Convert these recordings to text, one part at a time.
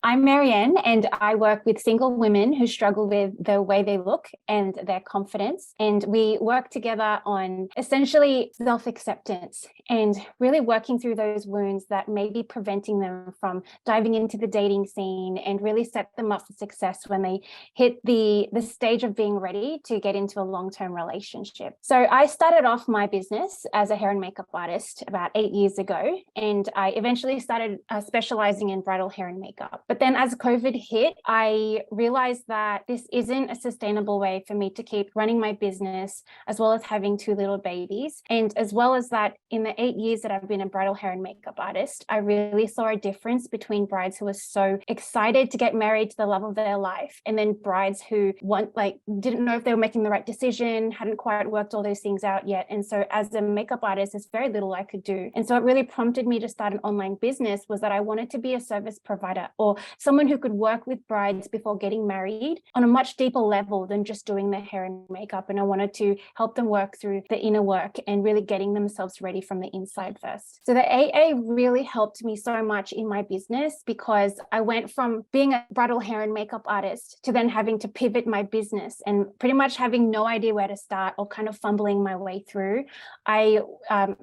I'm Marianne, and I work with single women who struggle with the way they look and their confidence. And we work together on essentially self-acceptance and really working through those wounds that may be preventing them from diving into the dating scene and really set them up for success when they hit the stage of being ready to get into a long-term relationship. So I started off my business as a hair and makeup artist about 8 years ago, and I eventually started specializing in bridal hair and makeup. But then as COVID hit, I realized that this isn't a sustainable way for me to keep running my business, as well as having 2 little babies. And as well as that, in the 8 years that I've been a bridal hair and makeup artist, I really saw a difference between brides who were so excited to get married to the love of their life, and then brides who didn't know if they were making the right decision, hadn't quite worked all those things out yet. And so as a makeup artist, there's very little I could do. And so it really prompted me to start an online business, was that I wanted to be a service provider, or someone who could work with brides before getting married on a much deeper level than just doing their hair and makeup. And I wanted to help them work through the inner work and really getting themselves ready from the inside first. So the AA really helped me so much in my business, because I went from being a bridal hair and makeup artist to then having to pivot my business and pretty much having no idea where to start, or kind of fumbling my way through. I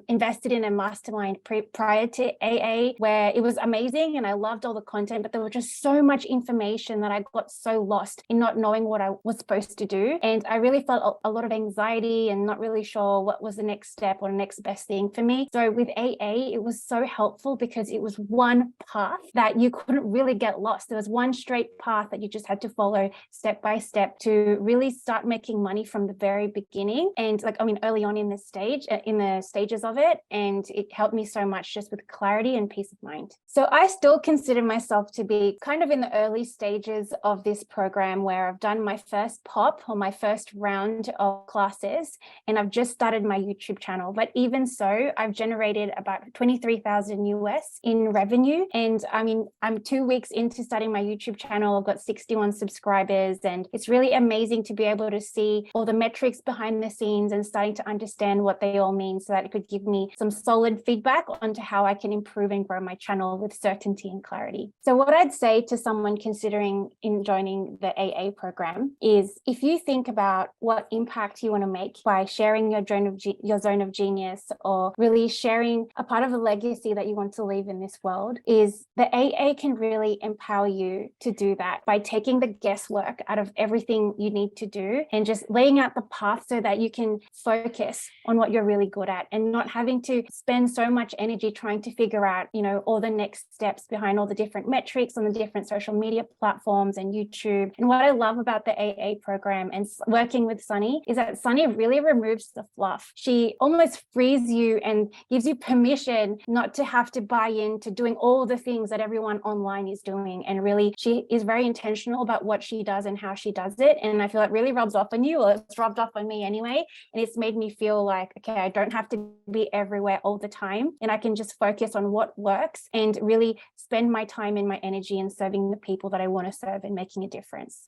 invested in a mastermind prior to AA, where it was amazing and I loved all the content, but there was just so much information that I got so lost in not knowing what I was supposed to do. And I really felt a lot of anxiety and not really sure what was the next step or the next best thing for me. So with AA, it was so helpful because it was one path that you couldn't really get lost. There was one straight path that you just had to follow step by step to really start making money from the very beginning. And early on in the stages of it. And it helped me so much just with clarity and peace of mind. So I still consider myself to be kind of in the early stages of this program, where I've done my first pop or my first round of classes, and I've just started my YouTube channel. But even so, I've generated about 23,000 US in revenue. And I'm 2 weeks into starting my YouTube channel. I've got 61 subscribers, and it's really amazing to be able to see all the metrics behind the scenes and starting to understand what they all mean, so that it could give me some solid feedback onto how I can improve and grow my channel with certainty and clarity. So what I'd say to someone considering joining the AA program is, if you think about what impact you want to make by sharing your zone of genius, or really sharing a part of a legacy that you want to leave in this world, is the AA can really empower you to do that by taking the guesswork out of everything you need to do and just laying out the path so that you can focus on what you're really good at, and not having to spend so much energy trying to figure out, all the next steps behind all the different metrics on the different social media platforms and YouTube. And what I love about the AA program and working with Sunny is that Sunny really removes the fluff. She almost frees you and gives you permission not to have to buy into doing all the things that everyone online is doing. And really, she is very intentional about what she does and how she does it. And I feel it really rubs off on you, or it's rubbed off on me anyway. And it's made me feel like, okay, I don't have to be everywhere all the time, and I can just focus on what works and really spend my time and my energy in serving the people that I want to serve and making a difference.